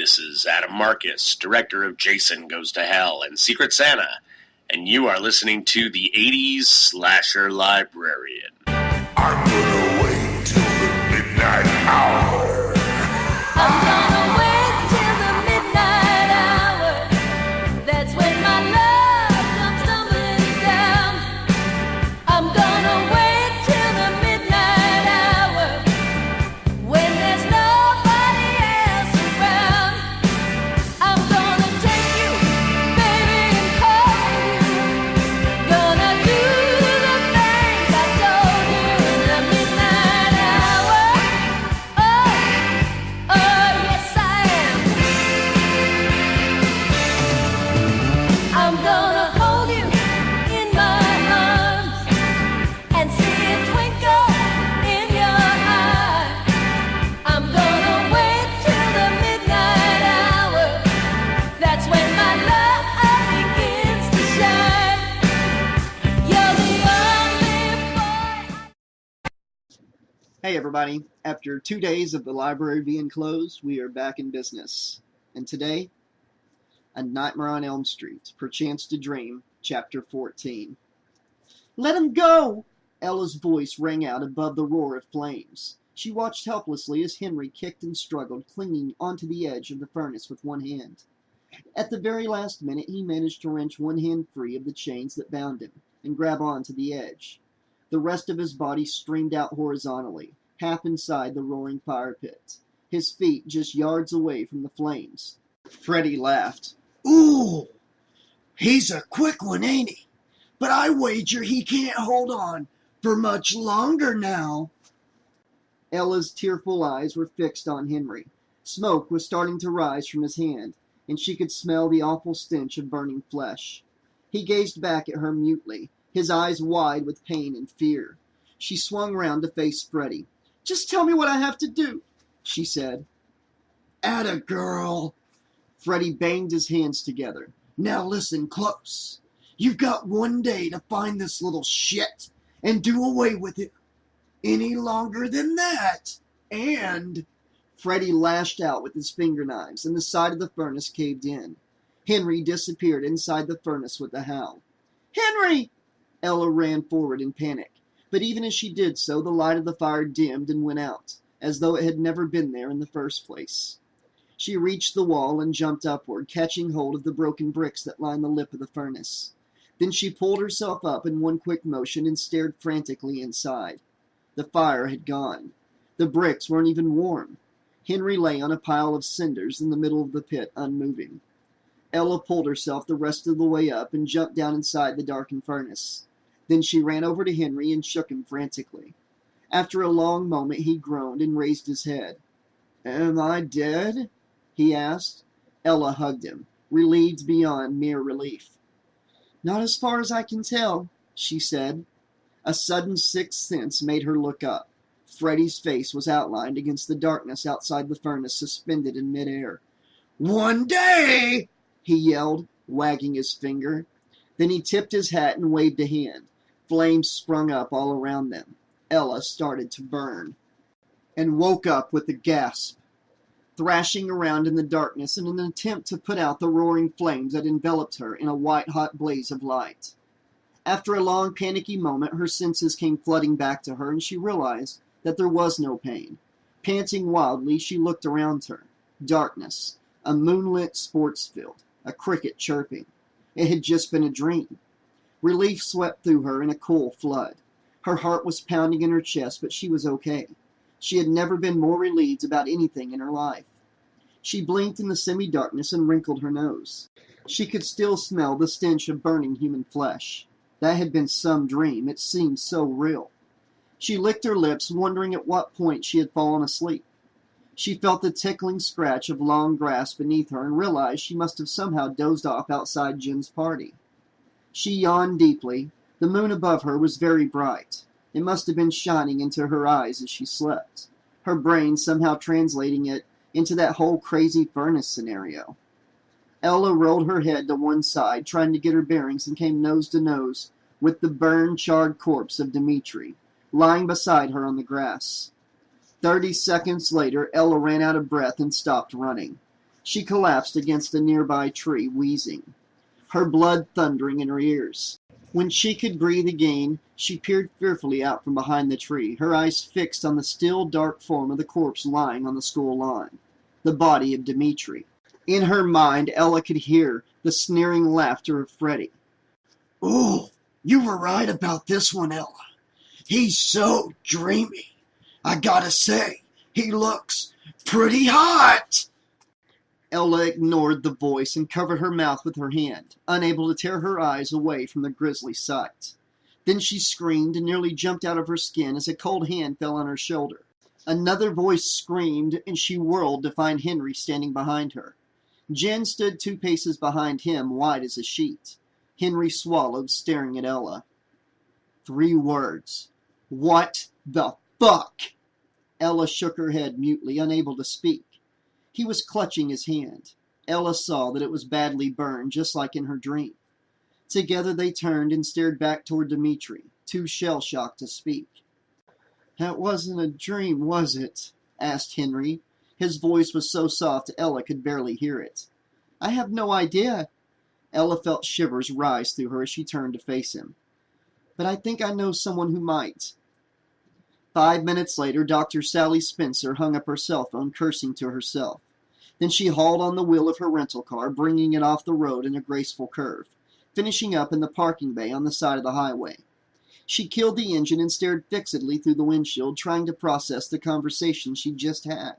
This is Adam Marcus, director of Jason Goes to Hell and Secret Santa, and you are listening to the 80s Slasher Librarian. I'm gonna wait till the midnight hour. I'm gonna wait till the midnight hour. That's when my love comes tumbling down. I'm gonna wait till the midnight hour, when there's nobody else around. I'm gonna take you, baby, and hold you. Gonna do the things I told you in the midnight hour. Oh, yes I am. I'm gonna hold you in my arms and see a twinkle in your eye. I'm gonna wait till the midnight hour. That's when my love begins to shine. You're the only boy. Hey everybody, after 2 days of the library being closed, we are back in business. And today, A Nightmare on Elm Street, Perchance to Dream, Chapter 14. Let him go! Ella's voice rang out above the roar of flames. She watched helplessly as Henry kicked and struggled, clinging onto the edge of the furnace with one hand. At the very last minute, he managed to wrench one hand free of the chains that bound him and grab onto the edge. The rest of his body streamed out horizontally, half inside the roaring fire pit, his feet just yards away from the flames. Freddy laughed. Ooh, he's a quick one, ain't he? But I wager he can't hold on for much longer now. Ella's tearful eyes were fixed on Henry. Smoke was starting to rise from his hand, and she could smell the awful stench of burning flesh. He gazed back at her mutely, his eyes wide with pain and fear. She swung round to face Freddy. "Just tell me what I have to do," she said. Atta girl. Freddy banged his hands together. Now listen close. You've got 1 day to find this little shit and do away with it. Any longer than that, and... Freddy lashed out with his finger knives, and the side of the furnace caved in. Henry disappeared inside the furnace with a howl. "Henry!" Ella ran forward in panic, but even as she did so, the light of the fire dimmed and went out, as though it had never been there in the first place. She reached the wall and jumped upward, catching hold of the broken bricks that lined the lip of the furnace. Then she pulled herself up in one quick motion and stared frantically inside. The fire had gone. The bricks weren't even warm. Henry lay on a pile of cinders in the middle of the pit, unmoving. Ella pulled herself the rest of the way up and jumped down inside the darkened furnace. Then she ran over to Henry and shook him frantically. After a long moment, he groaned and raised his head. "Am I dead?" he asked. Ella hugged him, relieved beyond mere relief. "Not as far as I can tell," she said. A sudden sixth sense made her look up. Freddy's face was outlined against the darkness outside the furnace, suspended in midair. "1 day!" he yelled, wagging his finger. Then he tipped his hat and waved a hand. Flames sprung up all around them. Ella started to burn, and woke up with a gasp, thrashing around in the darkness in an attempt to put out the roaring flames that enveloped her in a white-hot blaze of light. After a long, panicky moment, her senses came flooding back to her, and she realized that there was no pain. Panting wildly, she looked around her. Darkness, a moonlit sports field, a cricket chirping. It had just been a dream. Relief swept through her in a cool flood. Her heart was pounding in her chest, but she was okay. She had never been more relieved about anything in her life. She blinked in the semi-darkness and wrinkled her nose. She could still smell the stench of burning human flesh. That had been some dream. It seemed so real. She licked her lips, wondering at what point she had fallen asleep. She felt the tickling scratch of long grass beneath her and realized she must have somehow dozed off outside Jen's party. She yawned deeply. The moon above her was very bright. It must have been shining into her eyes as she slept, her brain somehow translating it into that whole crazy furnace scenario. Ella rolled her head to one side, trying to get her bearings, and came nose to nose with the burned, charred corpse of Dmitri, lying beside her on the grass. 30 seconds later, Ella ran out of breath and stopped running. She collapsed against a nearby tree, wheezing, her blood thundering in her ears. When she could breathe again, she peered fearfully out from behind the tree, her eyes fixed on the still, dark form of the corpse lying on the school lawn, the body of Dimitri. In her mind, Ella could hear the sneering laughter of Freddy. Ooh, you were right about this one, Ella. He's so dreamy. I gotta say, he looks pretty hot. Ella ignored the voice and covered her mouth with her hand, unable to tear her eyes away from the grisly sight. Then she screamed and nearly jumped out of her skin as a cold hand fell on her shoulder. Another voice screamed, and she whirled to find Henry standing behind her. Jen stood 2 paces behind him, white as a sheet. Henry swallowed, staring at Ella. 3 words. What the fuck? Ella shook her head mutely, unable to speak. He was clutching his hand. Ella saw that it was badly burned, just like in her dream. Together they turned and stared back toward Dimitri, too shell-shocked to speak. That wasn't a dream, was it? Asked Henry. His voice was so soft Ella could barely hear it. I have no idea. Ella felt shivers rise through her as she turned to face him. But I think I know someone who might. 5 minutes later, Dr. Sally Spencer hung up her cell phone, cursing to herself. Then she hauled on the wheel of her rental car, bringing it off the road in a graceful curve, finishing up in the parking bay on the side of the highway. She killed the engine and stared fixedly through the windshield, trying to process the conversation she'd just had.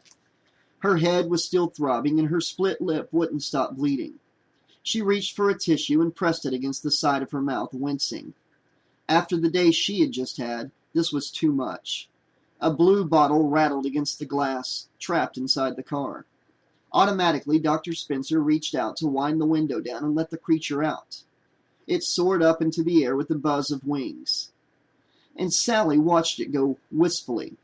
Her head was still throbbing, and her split lip wouldn't stop bleeding. She reached for a tissue and pressed it against the side of her mouth, wincing. After the day she had just had, this was too much. A blue bottle rattled against the glass, trapped inside the car. Automatically, Dr. Spencer reached out to wind the window down and let the creature out. It soared up into the air with a buzz of wings. And Sally watched it go wistfully.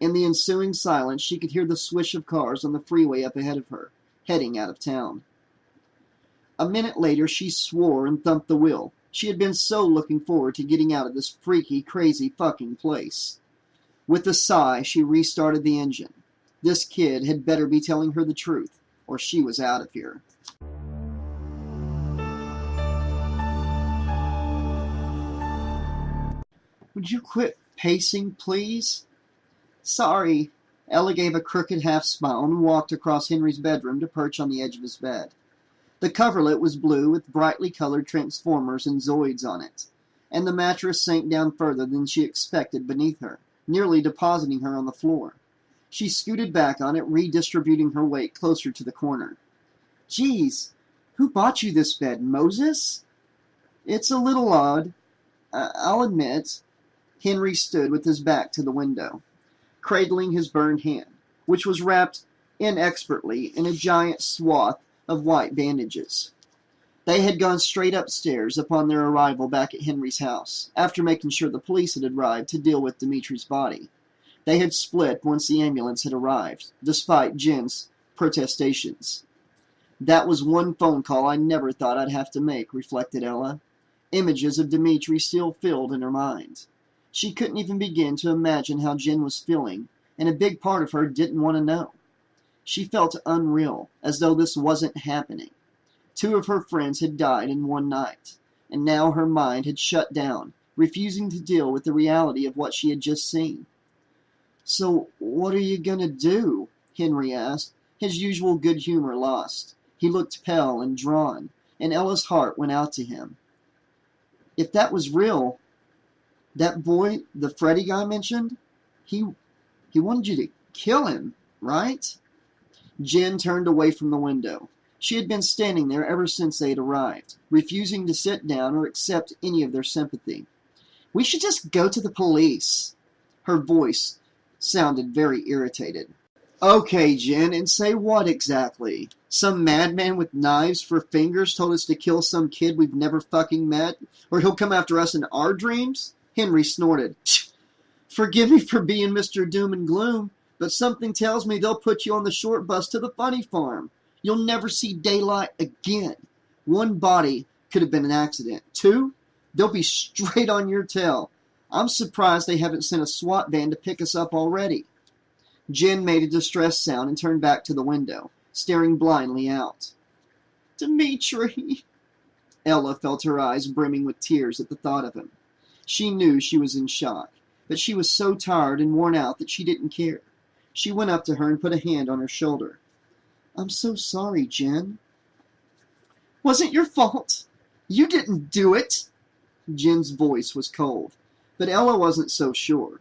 In the ensuing silence, she could hear the swish of cars on the freeway up ahead of her, heading out of town. A minute later, she swore and thumped the wheel. She had been so looking forward to getting out of this freaky, crazy fucking place. With a sigh, she restarted the engine. This kid had better be telling her the truth, or she was out of here. Would you quit pacing, please? Sorry. Ella gave a crooked half smile and walked across Henry's bedroom to perch on the edge of his bed. The coverlet was blue with brightly colored transformers and Zoids on it, and the mattress sank down further than she expected beneath her, nearly depositing her on the floor. She scooted back on it, redistributing her weight closer to the corner. Geez, who bought you this bed, Moses? It's a little odd, I'll admit. Henry stood with his back to the window, cradling his burned hand, which was wrapped inexpertly in a giant swath of white bandages. They had gone straight upstairs upon their arrival back at Henry's house, after making sure the police had arrived to deal with Dimitri's body. They had split once the ambulance had arrived, despite Jen's protestations. That was one phone call I never thought I'd have to make, reflected Ella. Images of Dimitri still filled in her mind. She couldn't even begin to imagine how Jen was feeling, and a big part of her didn't want to know. She felt unreal, as though this wasn't happening. 2 of her friends had died in one night, and now her mind had shut down, refusing to deal with the reality of what she had just seen. So, what are you going to do? Henry asked, his usual good humor lost. He looked pale and drawn, and Ella's heart went out to him. If that was real, that boy, the Freddy guy mentioned, he wanted you to kill him, right? Jen turned away from the window. She had been standing there ever since they had arrived, refusing to sit down or accept any of their sympathy. We should just go to the police. Her voice sounded very irritated. Okay, Jen, and say what exactly? Some madman with knives for fingers told us to kill some kid we've never fucking met? Or he'll come after us in our dreams? Henry snorted. Forgive me for being Mr. Doom and Gloom, but something tells me they'll put you on the short bus to the funny farm. You'll never see daylight again. 1 body could have been an accident. 2, they'll be straight on your tail. I'm surprised they haven't sent a SWAT van to pick us up already. Jen made a distressed sound and turned back to the window. staring blindly out. Dimitri! Ella felt her eyes brimming with tears at the thought of him. She knew she was in shock, but she was so tired and worn out that she didn't care. She went up to her and put a hand on her shoulder. I'm so sorry, Jen. Wasn't your fault. You didn't do it. Jen's voice was cold, but Ella wasn't so sure.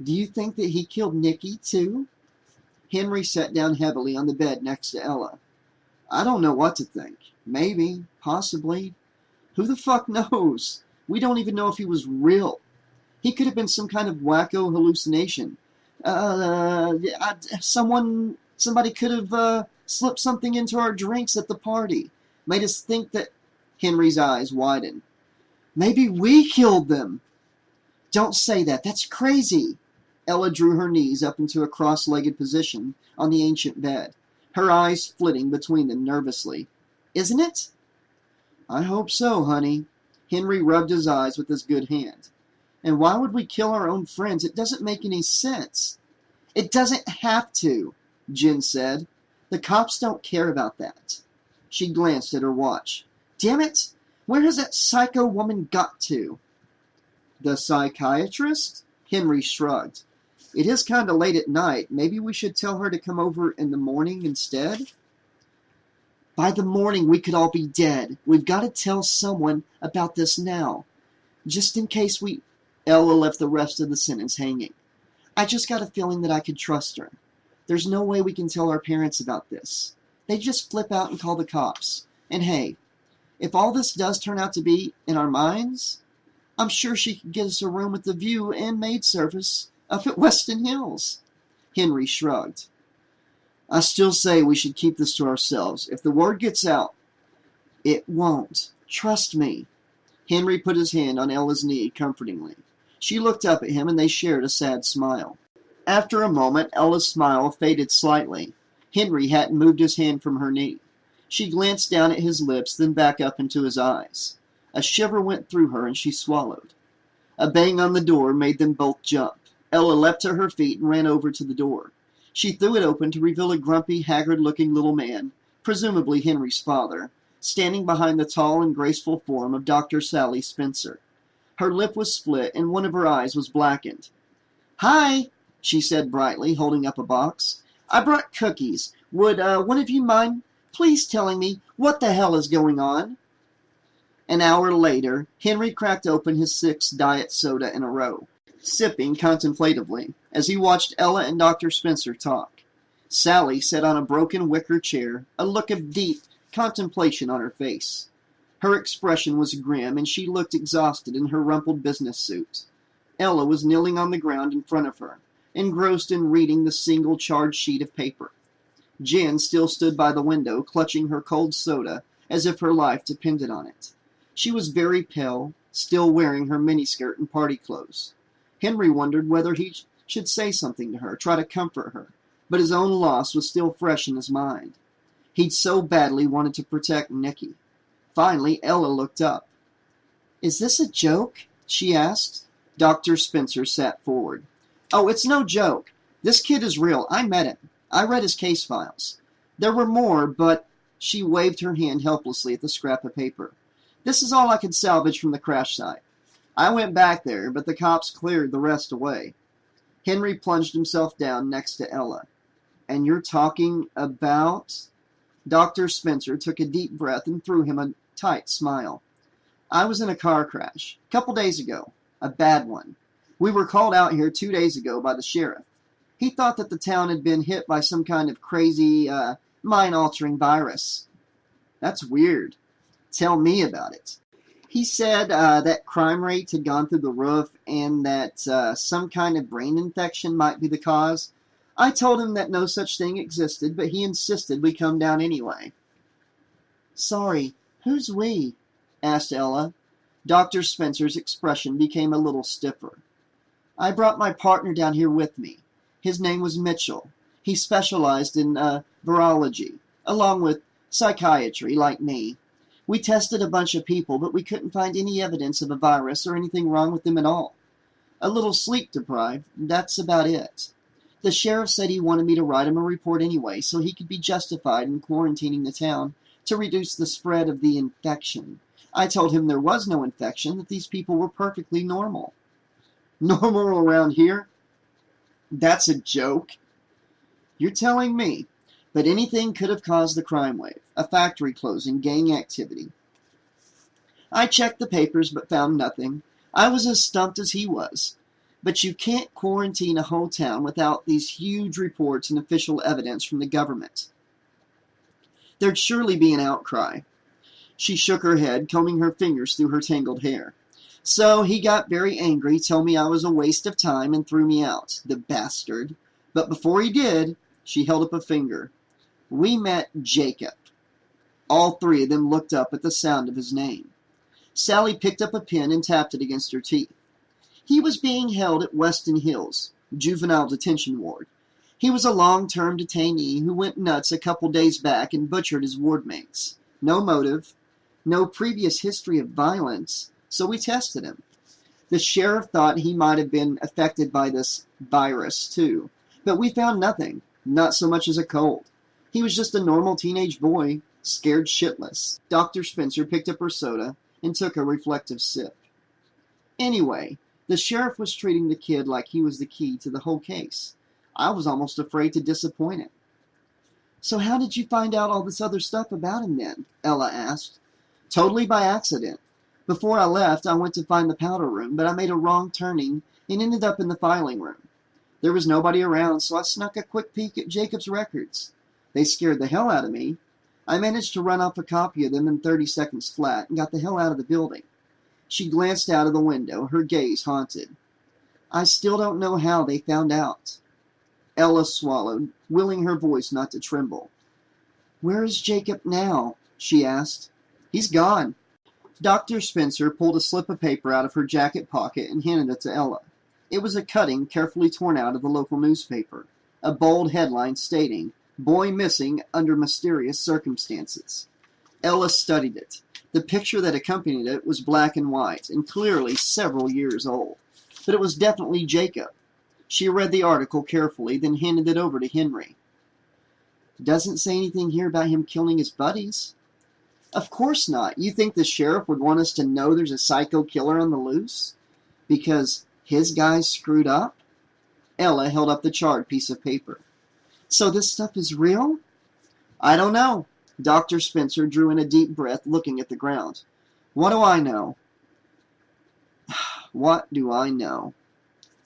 Do you think that he killed Nicky, too? Henry sat down heavily on the bed next to Ella. I don't know what to think. Maybe. Possibly. Who the fuck knows? We don't even know if he was real. He could have been some kind of wacko hallucination. Somebody could have slipped something into our drinks at the party. Made us think that... Henry's eyes widened. Maybe we killed them. Don't say that. That's crazy. Ella drew her knees up into a cross-legged position on the ancient bed, her eyes flitting between them nervously. Isn't it? I hope so, honey. Henry rubbed his eyes with his good hand. And why would we kill our own friends? It doesn't make any sense. It doesn't have to, Jen said. The cops don't care about that. She glanced at her watch. Damn it! Where has that psycho woman got to? The psychiatrist? Henry shrugged. It is kind of late at night. Maybe we should tell her to come over in the morning instead? By the morning, we could all be dead. We've got to tell someone about this now. Just in case we... Ella left the rest of the sentence hanging. I just got a feeling that I could trust her. There's no way we can tell our parents about this. They just flip out and call the cops. And hey, if all this does turn out to be in our minds, I'm sure she could get us a room with the view and maid service up at Weston Hills. Henry shrugged. I still say we should keep this to ourselves. If the word gets out, it won't. Trust me. Henry put his hand on Ella's knee comfortingly. She looked up at him and they shared a sad smile. After a moment, Ella's smile faded slightly. Henry hadn't moved his hand from her knee. She glanced down at his lips, then back up into his eyes. A shiver went through her and she swallowed. A bang on the door made them both jump. Ella leapt to her feet and ran over to the door. She threw it open to reveal a grumpy, haggard-looking little man, presumably Henry's father, standing behind the tall and graceful form of Dr. Sally Spencer. Her lip was split and one of her eyes was blackened. Hi, she said brightly, holding up a box. I brought cookies. Would one of you mind please telling me what the hell is going on? An hour later, Henry cracked open his 6th diet soda in a row, sipping contemplatively as he watched Ella and Dr. Spencer talk. Sally sat on a broken wicker chair, a look of deep contemplation on her face. Her expression was grim, and she looked exhausted in her rumpled business suit. Ella was kneeling on the ground in front of her, engrossed in reading the single charred sheet of paper. Jen still stood by the window, clutching her cold soda as if her life depended on it. She was very pale, still wearing her miniskirt and party clothes. Henry wondered whether he should say something to her, try to comfort her, but his own loss was still fresh in his mind. He'd so badly wanted to protect Nicky. Finally, Ella looked up. Is this a joke? She asked. Dr. Spencer sat forward. Oh, it's no joke. This kid is real. I met him. I read his case files. There were more, but... She waved her hand helplessly at the scrap of paper. This is all I could salvage from the crash site. I went back there, but the cops cleared the rest away. Henry plunged himself down next to Ella. And you're talking about... Dr. Spencer took a deep breath and threw him a tight smile. I was in a car crash, a couple days ago. A bad one. We were called out here 2 days ago by the sheriff. He thought that the town had been hit by some kind of crazy, mind-altering virus. That's weird. Tell me about it. He said that crime rate had gone through the roof and that some kind of brain infection might be the cause. I told him that no such thing existed, but he insisted we come down anyway. Sorry, who's we? Asked Ella. Dr. Spencer's expression became a little stiffer. I brought my partner down here with me. His name was Mitchell. He specialized in virology, along with psychiatry, like me. We tested a bunch of people, but we couldn't find any evidence of a virus or anything wrong with them at all. A little sleep deprived, that's about it. The sheriff said he wanted me to write him a report anyway, so he could be justified in quarantining the town to reduce the spread of the infection. I told him there was no infection, that these people were perfectly normal. Normal around here? That's a joke. You're telling me. But anything could have caused the crime wave. A factory closing, gang activity. I checked the papers but found nothing. I was as stumped as he was. But you can't quarantine a whole town without these huge reports and official evidence from the government. There'd surely be an outcry. She shook her head, combing her fingers through her tangled hair. So he got very angry, told me I was a waste of time, and threw me out, the bastard. But before he did, she held up a finger. We met Jacob. All three of them looked up at the sound of his name. Sally picked up a pen and tapped it against her teeth. He was being held at Weston Hills, juvenile detention ward. He was a long-term detainee who went nuts a couple days back and butchered his ward mates. No motive, no previous history of violence, so we tested him. The sheriff thought he might have been affected by this virus, too, but we found nothing, not so much as a cold. He was just a normal teenage boy, scared shitless. Dr. Spencer picked up her soda and took a reflective sip. Anyway, the sheriff was treating the kid like he was the key to the whole case. I was almost afraid to disappoint him. So how did you find out all this other stuff about him then? Ella asked. Totally by accident. Before I left, I went to find the powder room, but I made a wrong turning and ended up in the filing room. There was nobody around, so I snuck a quick peek at Jacob's records. They scared the hell out of me. I managed to run off a copy of them in 30 seconds flat and got the hell out of the building. She glanced out of the window, her gaze haunted. I still don't know how they found out. Ella swallowed, willing her voice not to tremble. Where is Jacob now? She asked. He's gone. Dr. Spencer pulled a slip of paper out of her jacket pocket and handed it to Ella. It was a cutting carefully torn out of the local newspaper, a bold headline stating, Boy missing under mysterious circumstances. Ella studied it. The picture that accompanied it was black and white, and clearly several years old. But it was definitely Jacob. She read the article carefully, then handed it over to Henry. Doesn't say anything here about him killing his buddies. Of course not. You think the sheriff would want us to know there's a psycho killer on the loose? Because his guys screwed up? Ella held up the charred piece of paper. So this stuff is real? I don't know. Dr. Spencer drew in a deep breath, looking at the ground. What do I know? What do I know?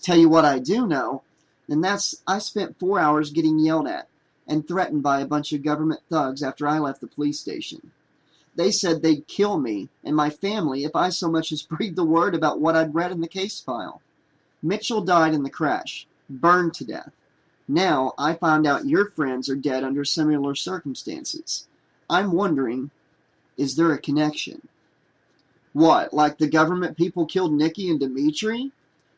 Tell you what I do know, and that's I spent 4 hours getting yelled at and threatened by a bunch of government thugs after I left the police station. They said they'd kill me and my family if I so much as breathed a word about what I'd read in the case file. Mitchell died in the crash, burned to death. Now I found out your friends are dead under similar circumstances. I'm wondering, is there a connection? What, like the government people killed Nikki and Dimitri?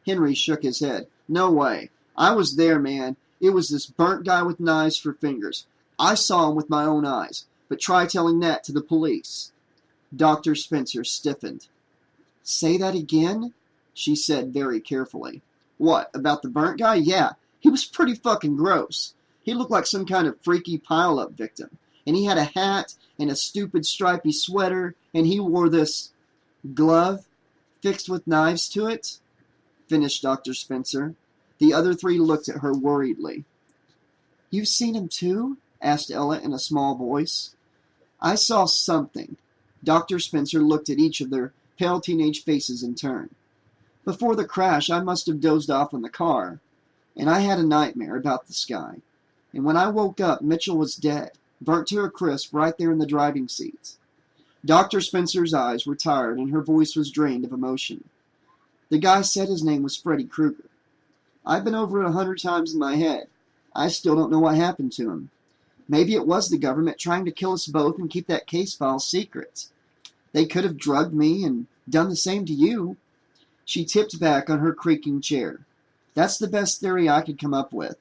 Henry shook his head. No way. I was there, man. It was this burnt guy with knives for fingers. I saw him with my own eyes. But try telling that to the police. Dr. Spencer stiffened. Say that again? She said very carefully. What, about the burnt guy? Yeah, he was pretty fucking gross. He looked like some kind of freaky pile-up victim. And he had a hat and a stupid stripy sweater, and he wore this glove fixed with knives to it, finished Dr. Spencer. The other three looked at her worriedly. You've seen him too? Asked Ella in a small voice. I saw something. Dr. Spencer looked at each of their pale teenage faces in turn. Before the crash, I must have dozed off in the car, and I had a nightmare about this guy. And when I woke up, Mitchell was dead, burnt to a crisp right there in the driving seat. Dr. Spencer's eyes were tired, and her voice was drained of emotion. The guy said his name was Freddy Krueger. I've been over it 100 times in my head. I still don't know what happened to him. Maybe it was the government trying to kill us both and keep that case file secret. They could have drugged me and done the same to you. She tipped back on her creaking chair. That's the best theory I could come up with.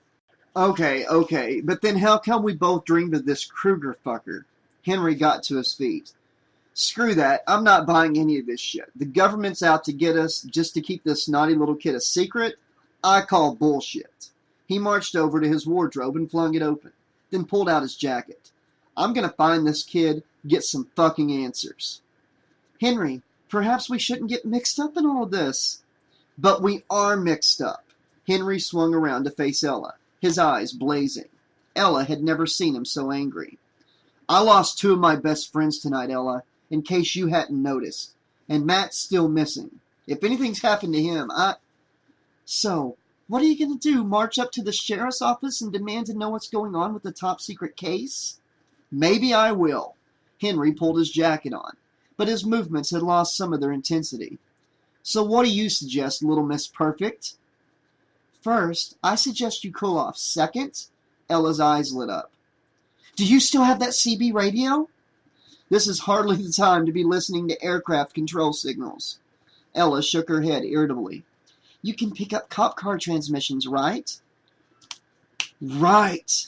Okay, but then how come we both dreamed of this Krueger fucker? Henry got to his feet. Screw that. I'm not buying any of this shit. The government's out to get us just to keep this naughty little kid a secret? I call bullshit. He marched over to his wardrobe and flung it open, then pulled out his jacket. I'm going to find this kid, get some fucking answers. Henry, perhaps we shouldn't get mixed up in all of this. But we are mixed up. Henry swung around to face Ella, his eyes blazing. Ella had never seen him so angry. I lost 2 of my best friends tonight, Ella, in case you hadn't noticed. And Matt's still missing. If anything's happened to him, So, what are you going to do, march up to the sheriff's office and demand to know what's going on with the top secret case? Maybe I will. Henry pulled his jacket on, but his movements had lost some of their intensity. So what do you suggest, Little Miss Perfect? First, I suggest you cool off. Second, Ella's eyes lit up. Do you still have that CB radio? This is hardly the time to be listening to aircraft control signals. Ella shook her head irritably. You can pick up cop car transmissions, right? Right.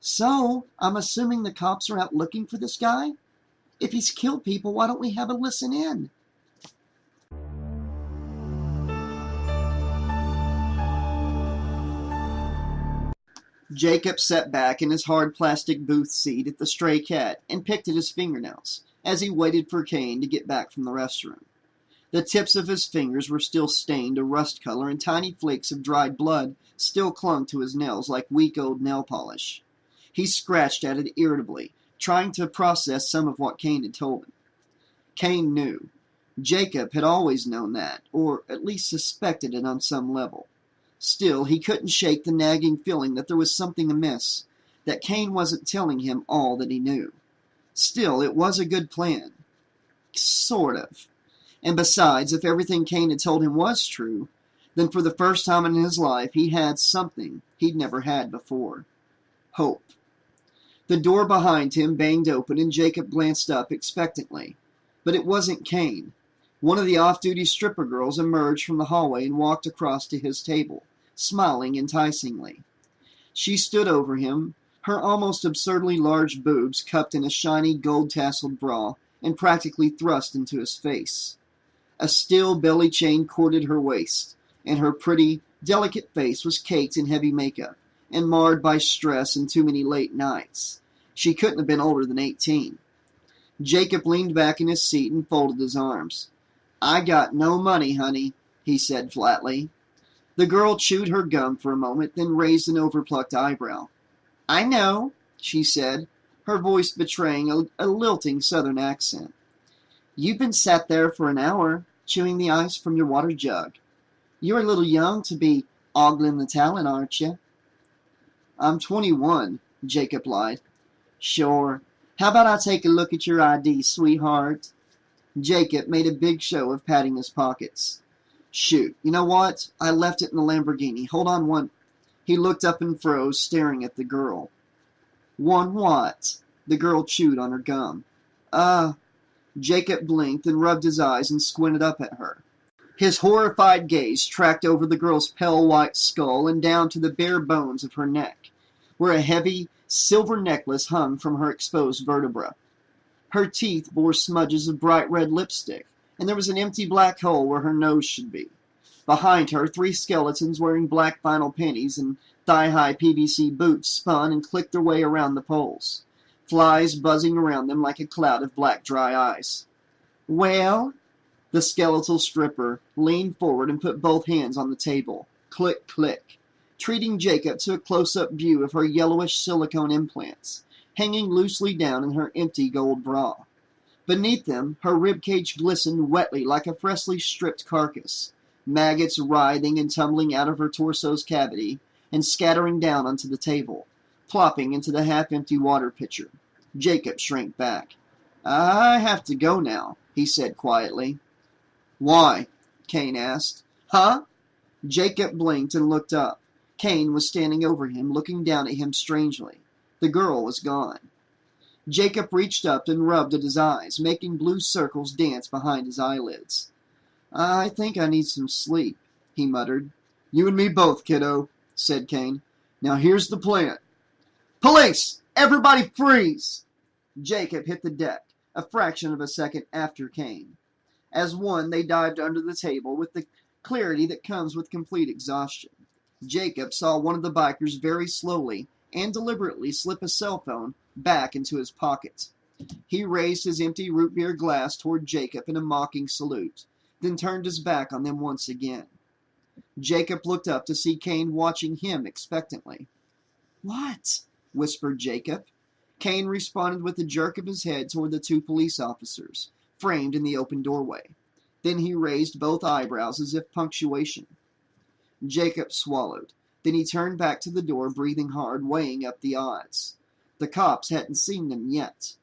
So, I'm assuming the cops are out looking for this guy? If he's killed people, why don't we have a listen in? Jacob sat back in his hard plastic booth seat at the stray cat and picked at his fingernails as he waited for Kane to get back from the restroom. The tips of his fingers were still stained a rust color, and tiny flakes of dried blood still clung to his nails like weak old nail polish. He scratched at it irritably, trying to process some of what Kane had told him. Kane knew. Jacob had always known that, or at least suspected it on some level. Still, he couldn't shake the nagging feeling that there was something amiss, that Kane wasn't telling him all that he knew. Still, it was a good plan. Sort of. And besides, if everything Kane had told him was true, then for the first time in his life he had something he'd never had before. Hope. The door behind him banged open and Jacob glanced up expectantly. But it wasn't Kane. One of the off-duty stripper girls emerged from the hallway and walked across to his table, smiling enticingly. She stood over him, her almost absurdly large boobs cupped in a shiny gold-tasseled bra and practically thrust into his face. A steel belly chain corded her waist, and her pretty, delicate face was caked in heavy makeup and marred by stress and too many late nights. She couldn't have been older than 18. Jacob leaned back in his seat and folded his arms. I got no money, honey, he said flatly. The girl chewed her gum for a moment, then raised an overplucked eyebrow. I know, she said, her voice betraying a lilting southern accent. You've been sat there for an hour, chewing the ice from your water jug. You're a little young to be ogling the talent, aren't you? I'm 21, Jacob lied. Sure. How about I take a look at your ID, sweetheart? Jacob made a big show of patting his pockets. Shoot, you know what? I left it in the Lamborghini. Hold on one. He looked up and froze, staring at the girl. One what? The girl chewed on her gum. Jacob blinked and rubbed his eyes and squinted up at her. His horrified gaze tracked over the girl's pale white skull and down to the bare bones of her neck, where a heavy, silver necklace hung from her exposed vertebra. Her teeth bore smudges of bright red lipstick, and there was an empty black hole where her nose should be. Behind her, 3 skeletons wearing black vinyl panties and thigh-high PVC boots spun and clicked their way around the poles, flies buzzing around them like a cloud of black dry ice. Well? The skeletal stripper leaned forward and put both hands on the table. Click, click, treating Jacob to a close-up view of her yellowish silicone implants, hanging loosely down in her empty gold bra. Beneath them, her ribcage glistened wetly like a freshly stripped carcass, maggots writhing and tumbling out of her torso's cavity and scattering down onto the table, plopping into the half-empty water pitcher. Jacob shrank back. I have to go now, he said quietly. Why? Kane asked. Huh? Jacob blinked and looked up. Kane was standing over him, looking down at him strangely. The girl was gone. Jacob reached up and rubbed at his eyes, making blue circles dance behind his eyelids. I think I need some sleep, he muttered. You and me both, kiddo, said Kane. Now here's the plan. Police! Everybody freeze! Jacob hit the deck, a fraction of a second after Kane. As one, they dived under the table with the clarity that comes with complete exhaustion. Jacob saw one of the bikers very slowly and deliberately slip a cell phone back into his pocket. He raised his empty root beer glass toward Jacob in a mocking salute, then turned his back on them once again. Jacob looked up to see Kane watching him expectantly. "What?" whispered Jacob. Kane responded with a jerk of his head toward the two police officers, framed in the open doorway. Then he raised both eyebrows as if punctuation. Jacob swallowed. Then he turned back to the door, breathing hard, weighing up the odds. The cops hadn't seen them yet,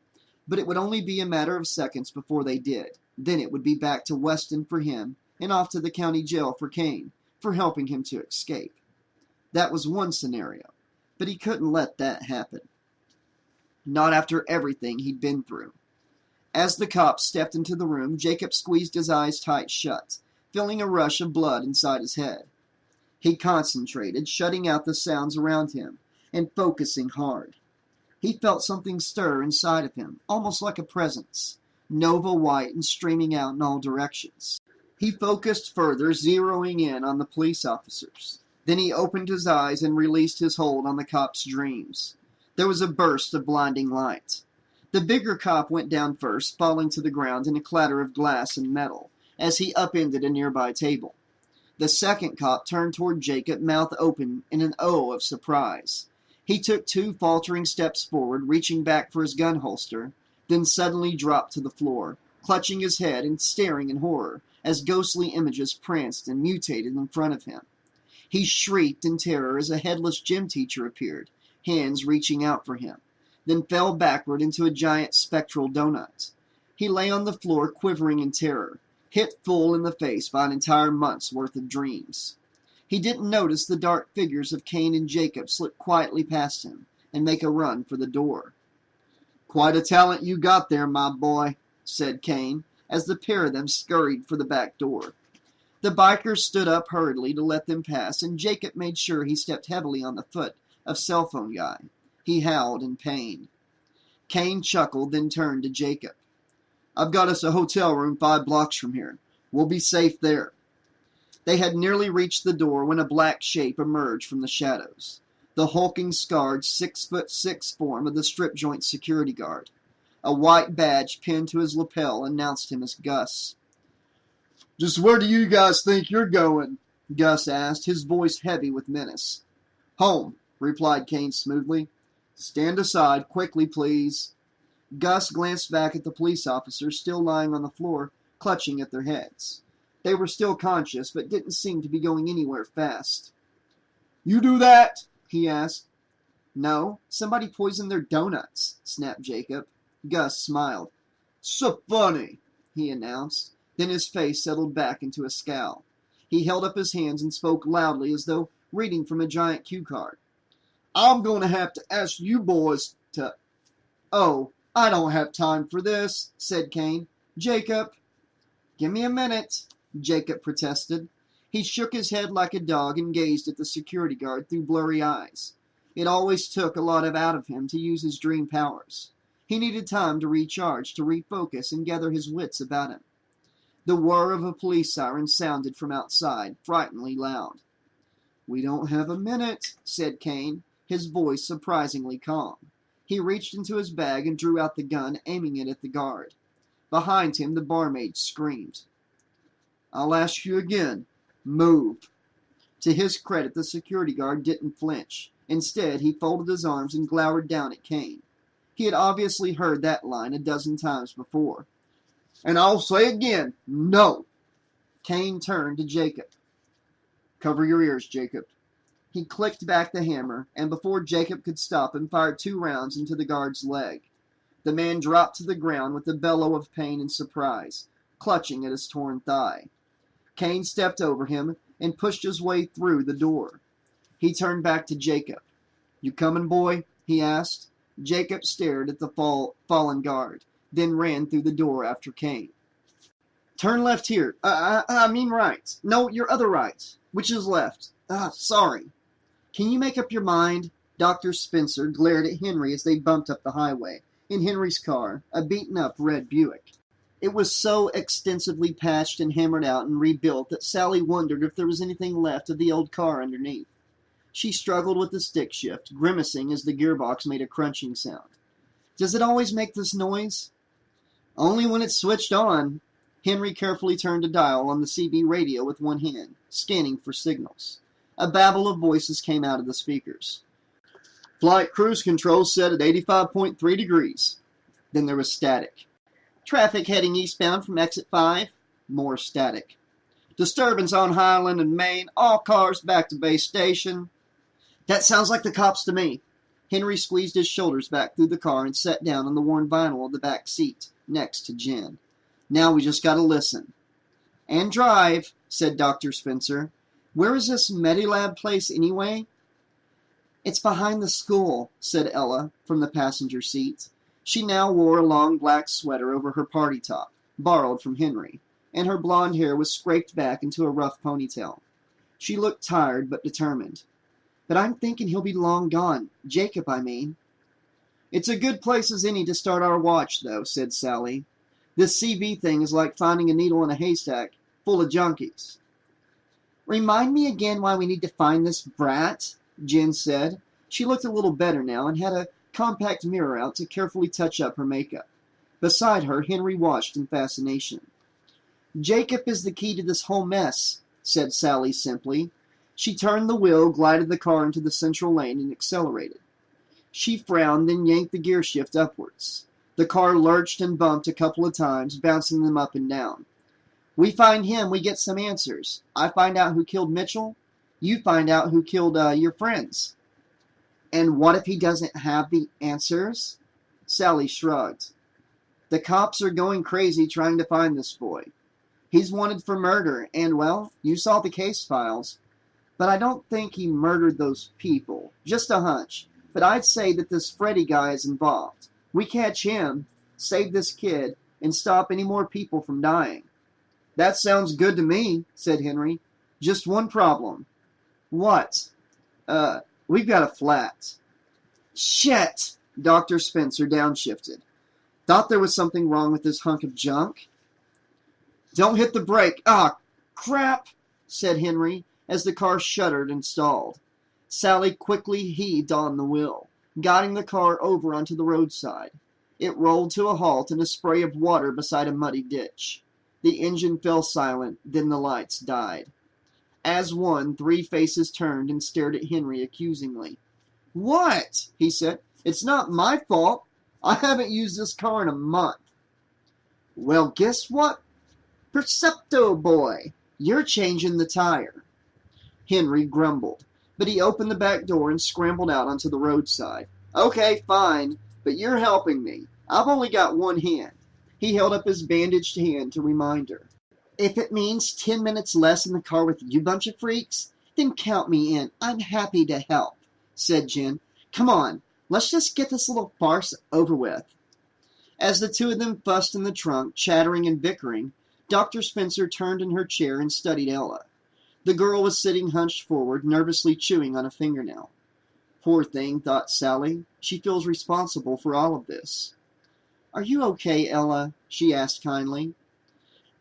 but it would only be a matter of seconds before they did. Then it would be back to Weston for him, and off to the county jail for Kane, for helping him to escape. That was one scenario, but he couldn't let that happen. Not after everything he'd been through. As the cops stepped into the room, Jacob squeezed his eyes tight shut, feeling a rush of blood inside his head. He concentrated, shutting out the sounds around him, and focusing hard. He felt something stir inside of him, almost like a presence, nova white and streaming out in all directions. He focused further, zeroing in on the police officers. Then he opened his eyes and released his hold on the cop's dreams. There was a burst of blinding light. The bigger cop went down first, falling to the ground in a clatter of glass and metal, as he upended a nearby table. The second cop turned toward Jacob, mouth open in an O of surprise. He took 2 faltering steps forward, reaching back for his gun holster, then suddenly dropped to the floor, clutching his head and staring in horror as ghostly images pranced and mutated in front of him. He shrieked in terror as a headless gym teacher appeared, hands reaching out for him, then fell backward into a giant spectral donut. He lay on the floor, quivering in terror, hit full in the face by an entire month's worth of dreams. He didn't notice the dark figures of Kane and Jacob slip quietly past him and make a run for the door. "Quite a talent you got there, my boy," said Kane, as the pair of them scurried for the back door. The bikers stood up hurriedly to let them pass, and Jacob made sure he stepped heavily on the foot of cell phone guy. He howled in pain. Kane chuckled, then turned to Jacob. "I've got us a hotel room 5 blocks from here. We'll be safe there." They had nearly reached the door when a black shape emerged from the shadows. The hulking, scarred, 6'6" form of the strip joint security guard. A white badge pinned to his lapel announced him as Gus. "Just where do you guys think you're going?" Gus asked, his voice heavy with menace. "Home," replied Kane smoothly. "Stand aside, quickly, please." Gus glanced back at the police officers still lying on the floor, clutching at their heads. They were still conscious, but didn't seem to be going anywhere fast. "You do that?" he asked. "No, somebody poisoned their donuts," snapped Jacob. Gus smiled. "So funny," he announced. Then his face settled back into a scowl. He held up his hands and spoke loudly as though reading from a giant cue card. "I'm going to have to ask you boys to—" "Oh, I don't have time for this," said Kane. "Jacob." "Give me a minute," Jacob protested. He shook his head like a dog and gazed at the security guard through blurry eyes. It always took a lot out of him to use his dream powers. He needed time to recharge, to refocus, and gather his wits about him. The whir of a police siren sounded from outside, frighteningly loud. "We don't have a minute," said Kane, his voice surprisingly calm. He reached into his bag and drew out the gun, aiming it at the guard. Behind him, the barmaid screamed. "I'll ask you again. Move." To his credit, the security guard didn't flinch. Instead, he folded his arms and glowered down at Kane. He had obviously heard that line a dozen times before. "And I'll say again, no." Kane turned to Jacob. "Cover your ears, Jacob." He clicked back the hammer, and before Jacob could stop him, fired 2 rounds into the guard's leg. The man dropped to the ground with a bellow of pain and surprise, clutching at his torn thigh. Kane stepped over him and pushed his way through the door. He turned back to Jacob. "You coming, boy?" he asked. Jacob stared at the fallen guard, then ran through the door after Kane. "Turn left here. I mean right. No, your other right. Which is left? Sorry." "Can you make up your mind?" Dr. Spencer glared at Henry as they bumped up the highway, in Henry's car, a beaten-up red Buick. It was so extensively patched and hammered out and rebuilt that Sally wondered if there was anything left of the old car underneath. She struggled with the stick shift, grimacing as the gearbox made a crunching sound. Does it always make this noise? Only when it's switched on. Henry carefully turned a dial on the CB radio with one hand, scanning for signals. A babble of voices came out of the speakers. Flight cruise control set at 85.3 degrees. Then there was static. Traffic heading eastbound from exit 5. More static. Disturbance on Highland and Main. All cars back to base station. That sounds like the cops to me. Henry squeezed his shoulders back through the car and sat down on the worn vinyl of the back seat, next to Jen. Now we just gotta listen. And drive, said Dr. Spencer. Where is this Medilab place anyway? It's behind the school, said Ella from the passenger seat. She now wore a long black sweater over her party top, borrowed from Henry, and her blonde hair was scraped back into a rough ponytail. She looked tired but determined. But I'm thinking he'll be long gone. Jacob, I mean. It's a good place as any to start our watch, though, said Sally. This CB thing is like finding a needle in a haystack, full of junkies. Remind me again why we need to find this brat, Jen said. She looked a little better now and had a compact mirror out to carefully touch up her makeup. Beside her, Henry watched in fascination. Jacob is the key to this whole mess, said Sally simply. She turned the wheel, glided the car into the central lane, and accelerated. She frowned, then yanked the gear shift upwards. The car lurched and bumped a couple of times, bouncing them up and down. We find him, we get some answers. I find out who killed Mitchell. You find out who killed your friends. And what if he doesn't have the answers? Sally shrugged. The cops are going crazy trying to find this boy. He's wanted for murder, and, well, you saw the case files. But I don't think he murdered those people. Just a hunch. But I'd say that this Freddy guy is involved. We catch him, save this kid, and stop any more people from dying. That sounds good to me, said Henry. Just one problem. What? We've got a flat. Shit! Dr. Spencer downshifted. Thought there was something wrong with this hunk of junk? Don't hit the brake. Ah, crap, said Henry, as the car shuddered and stalled. Sally quickly heaved on the wheel, guiding the car over onto the roadside. It rolled to a halt in a spray of water beside a muddy ditch. The engine fell silent, then the lights died. As one, three faces turned and stared at Henry accusingly. What? He said. It's not my fault. I haven't used this car in a month. Well, guess what? Percepto, boy. You're changing the tire. Henry grumbled, but he opened the back door and scrambled out onto the roadside. Okay, fine, but you're helping me. I've only got one hand. He held up his bandaged hand to remind her. If it means 10 minutes less in the car with you bunch of freaks, then count me in. I'm happy to help, said Jen. Come on, let's just get this little farce over with. As the two of them fussed in the trunk, chattering and bickering, Dr. Spencer turned in her chair and studied Ella. The girl was sitting hunched forward, nervously chewing on a fingernail. Poor thing, thought Sally. She feels responsible for all of this. Are you okay, Ella? She asked kindly.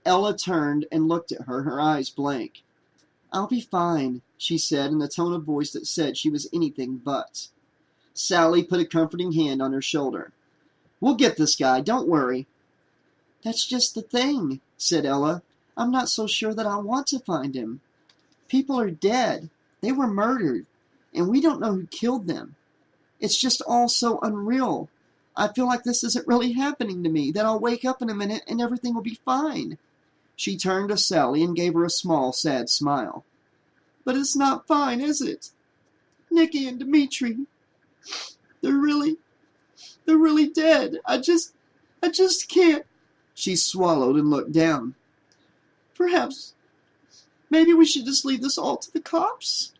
Ella turned and looked at her, her eyes blank. I'll be fine, she said in a tone of voice that said she was anything but. Sally put a comforting hand on her shoulder. We'll get this guy, don't worry. That's just the thing, said Ella. I'm not so sure that I want to find him. People are dead. They were murdered, and we don't know who killed them. It's just all so unreal. I feel like this isn't really happening to me, that I'll wake up in a minute and everything will be fine. She turned to Sally and gave her a small, sad smile. But it's not fine, is it? Nicky and Dimitri, they're really dead. I just can't. She swallowed and looked down. Perhaps, maybe we should just leave this all to the cops?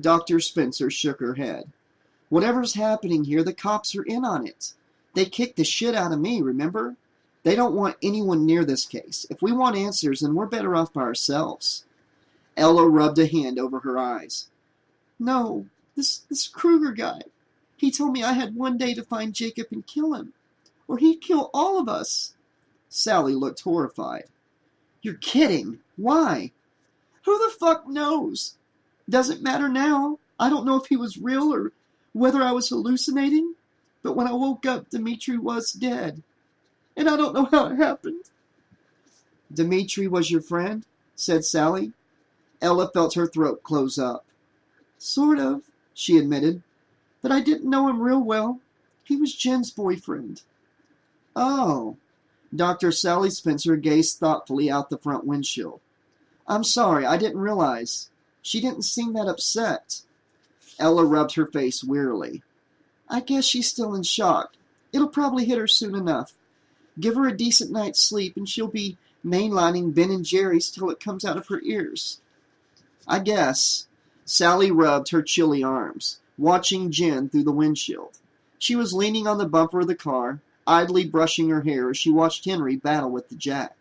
Dr. Spencer shook her head. Whatever's happening here, the cops are in on it. They kicked the shit out of me, remember? They don't want anyone near this case. If we want answers, then we're better off by ourselves. Ella rubbed a hand over her eyes. No, this Kruger guy. He told me I had one day to find Jacob and kill him, or he'd kill all of us. Sally looked horrified. You're kidding. Why? Who the fuck knows? Doesn't matter now. I don't know if he was real or whether I was hallucinating, but when I woke up, Dimitri was dead. And I don't know how it happened. Dimitri was your friend? Said Sally. Ella felt her throat close up. Sort of, she admitted, but I didn't know him real well. He was Jen's boyfriend. Oh. Dr. Sally Spencer gazed thoughtfully out the front windshield. I'm sorry, I didn't realize. She didn't seem that upset. Ella rubbed her face wearily. I guess she's still in shock. It'll probably hit her soon enough. Give her a decent night's sleep and she'll be mainlining Ben and Jerry's till it comes out of her ears. I guess. Sally rubbed her chilly arms, watching Jen through the windshield. She was leaning on the bumper of the car, idly brushing her hair as she watched Henry battle with the jack.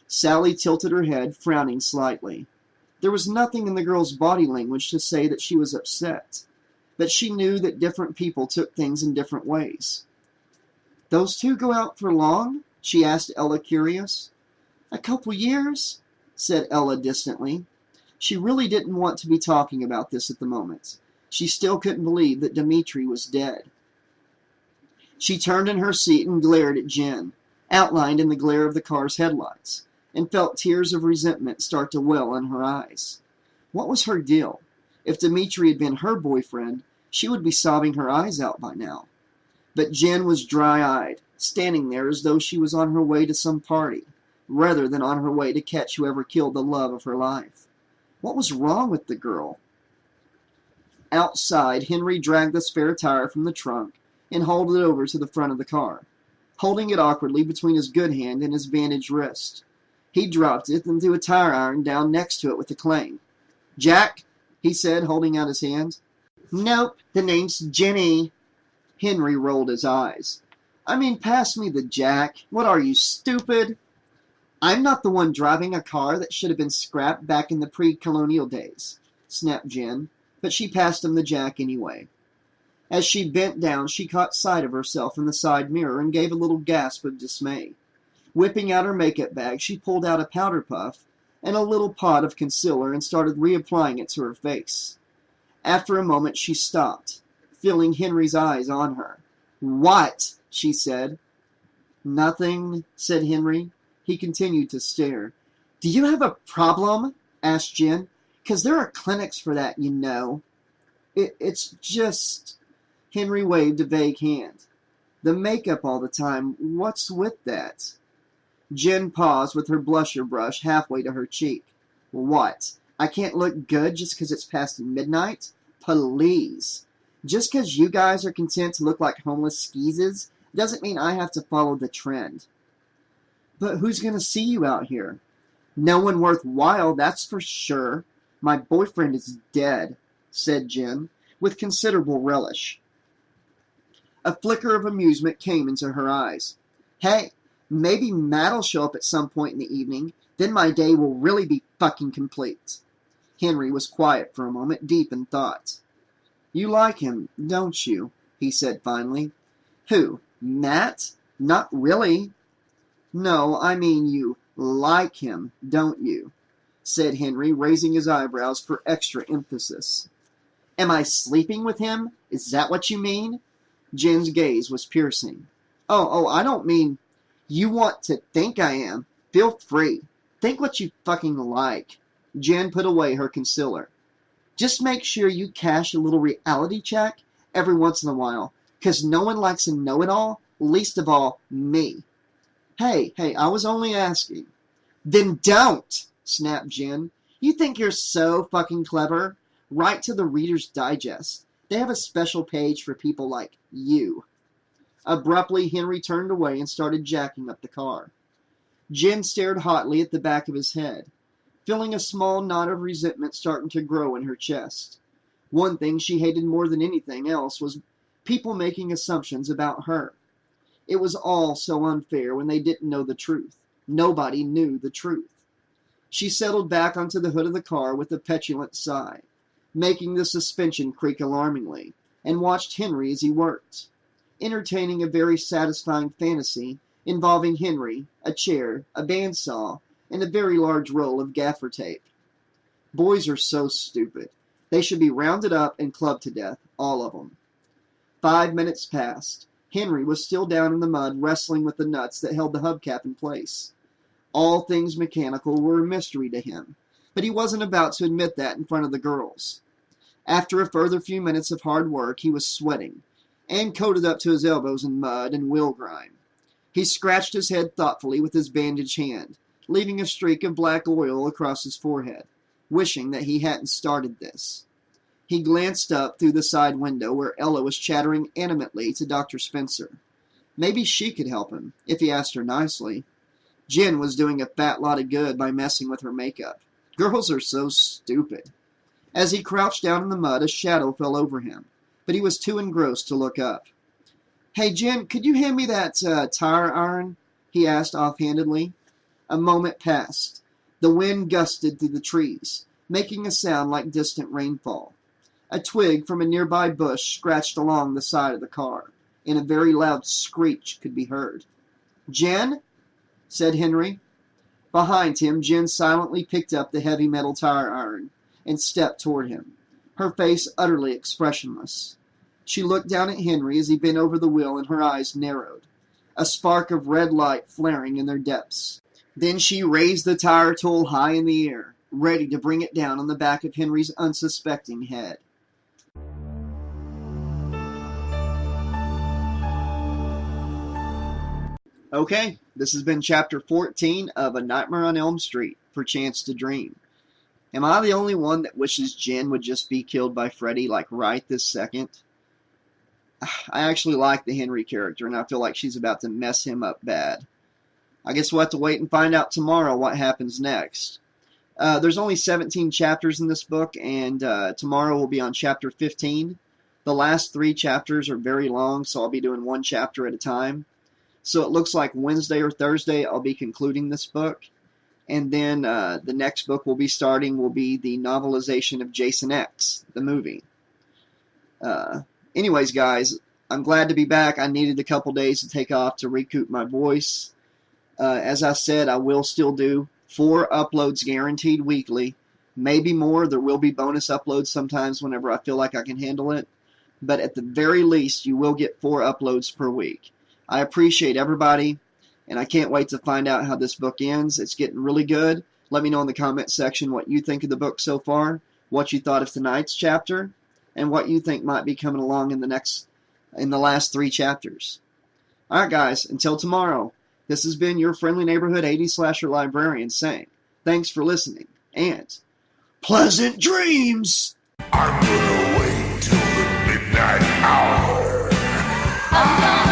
Sally tilted her head, frowning slightly. There was nothing in the girl's body language to say that she was upset, but she knew that different people took things in different ways. Those two go out for long? She asked Ella, curious. A couple years, said Ella distantly. She really didn't want to be talking about this at the moment. She still couldn't believe that Dimitri was dead. She turned in her seat and glared at Jen, outlined in the glare of the car's headlights, and felt tears of resentment start to well in her eyes. What was her deal? If Dimitri had been her boyfriend, she would be sobbing her eyes out by now. But Jen was dry-eyed, standing there as though she was on her way to some party, rather than on her way to catch whoever killed the love of her life. What was wrong with the girl? Outside, Henry dragged the spare tire from the trunk and hauled it over to the front of the car, holding it awkwardly between his good hand and his bandaged wrist. He dropped it and threw a tire iron down next to it with a clang. Jack, he said, holding out his hand. Nope, the name's Jenny. Henry rolled his eyes. I mean, pass me the jack. What are you, stupid? I'm not the one driving a car that should have been scrapped back in the pre-colonial days, snapped Jen, but she passed him the jack anyway. As she bent down, she caught sight of herself in the side mirror and gave a little gasp of dismay. Whipping out her makeup bag, she pulled out a powder puff and a little pot of concealer and started reapplying it to her face. After a moment, she stopped, feeling Henry's eyes on her. What? She said. Nothing, said Henry. He continued to stare. Do you have a problem? Asked Jen. 'Cause there are clinics for that, you know. It's just... Henry waved a vague hand. The makeup all the time, what's with that? Jen paused with her blusher brush halfway to her cheek. What? I can't look good just 'cause it's past midnight? Please. Just 'cause you guys are content to look like homeless skeezes doesn't mean I have to follow the trend. But who's going to see you out here? No one worthwhile, that's for sure. My boyfriend is dead, said Jen, with considerable relish. A flicker of amusement came into her eyes. Hey, maybe Matt'll show up at some point in the evening. Then my day will really be fucking complete. Henry was quiet for a moment, deep in thought. You like him, don't you? He said finally. Who, Matt? Not really. No, I mean you like him, don't you? Said Henry, raising his eyebrows for extra emphasis. Am I sleeping with him? Is that what you mean? Jen's gaze was piercing. Oh, I don't mean... You want to think I am. Feel free. Think what you fucking like. Jen put away her concealer. Just make sure you cash a little reality check every once in a while, 'cause no one likes a know-it-all, least of all, me. Hey, I was only asking. Then don't, snapped Jen. You think you're so fucking clever? Write to the Reader's Digest. They have a special page for people like you. Abruptly, Henry turned away and started jacking up the car. Jen stared hotly at the back of his head, feeling a small knot of resentment starting to grow in her chest. One thing she hated more than anything else was people making assumptions about her. It was all so unfair when they didn't know the truth. Nobody knew the truth. She settled back onto the hood of the car with a petulant sigh, making the suspension creak alarmingly, and watched Henry as he worked, entertaining a very satisfying fantasy involving Henry, a chair, a bandsaw, and a very large roll of gaffer tape. Boys are so stupid. They should be rounded up and clubbed to death, all of them. 5 minutes passed. Henry was still down in the mud wrestling with the nuts that held the hubcap in place. All things mechanical were a mystery to him, but he wasn't about to admit that in front of the girls. After a further few minutes of hard work, he was sweating, and coated up to his elbows in mud and wheel grime. He scratched his head thoughtfully with his bandaged hand, leaving a streak of black oil across his forehead, wishing that he hadn't started this. He glanced up through the side window where Ella was chattering animately to Dr. Spencer. Maybe she could help him, if he asked her nicely. Jen was doing a fat lot of good by messing with her makeup. Girls are so stupid. As he crouched down in the mud, a shadow fell over him, but he was too engrossed to look up. "Hey, Jen, could you hand me that tire iron?" he asked offhandedly. A moment passed. The wind gusted through the trees, making a sound like distant rainfall. A twig from a nearby bush scratched along the side of the car, and a very loud screech could be heard. "Jen?" said Henry. Behind him, Jen silently picked up the heavy metal tire iron and stepped toward him, her face utterly expressionless. She looked down at Henry as he bent over the wheel, and her eyes narrowed, a spark of red light flaring in their depths. Then she raised the tire tool high in the air, ready to bring it down on the back of Henry's unsuspecting head. Okay, this has been Chapter 14 of A Nightmare on Elm Street, Perchance to Dream. Am I the only one that wishes Jen would just be killed by Freddy, like right this second? I actually like the Henry character, and I feel like she's about to mess him up bad. I guess we'll have to wait and find out tomorrow what happens next. There's only 17 chapters in this book, and tomorrow we'll be on Chapter 15. The last 3 chapters are very long, so I'll be doing one chapter at a time. So it looks like Wednesday or Thursday I'll be concluding this book. And then the next book we'll be starting will be the novelization of Jason X, the movie. Anyways, guys, I'm glad to be back. I needed a couple days to take off to recoup my voice. As I said, I will still do 4 uploads guaranteed weekly. Maybe more. There will be bonus uploads sometimes whenever I feel like I can handle it. But at the very least, you will get 4 uploads per week. I appreciate everybody, and I can't wait to find out how this book ends. It's getting really good. Let me know in the comment section what you think of the book so far, what you thought of tonight's chapter, and what you think might be coming along in the last 3 chapters. Alright guys, until tomorrow, this has been your friendly neighborhood 80s slasher librarian saying, thanks for listening, and Pleasant dreams! I'm gonna wait till the midnight hour. I'm gonna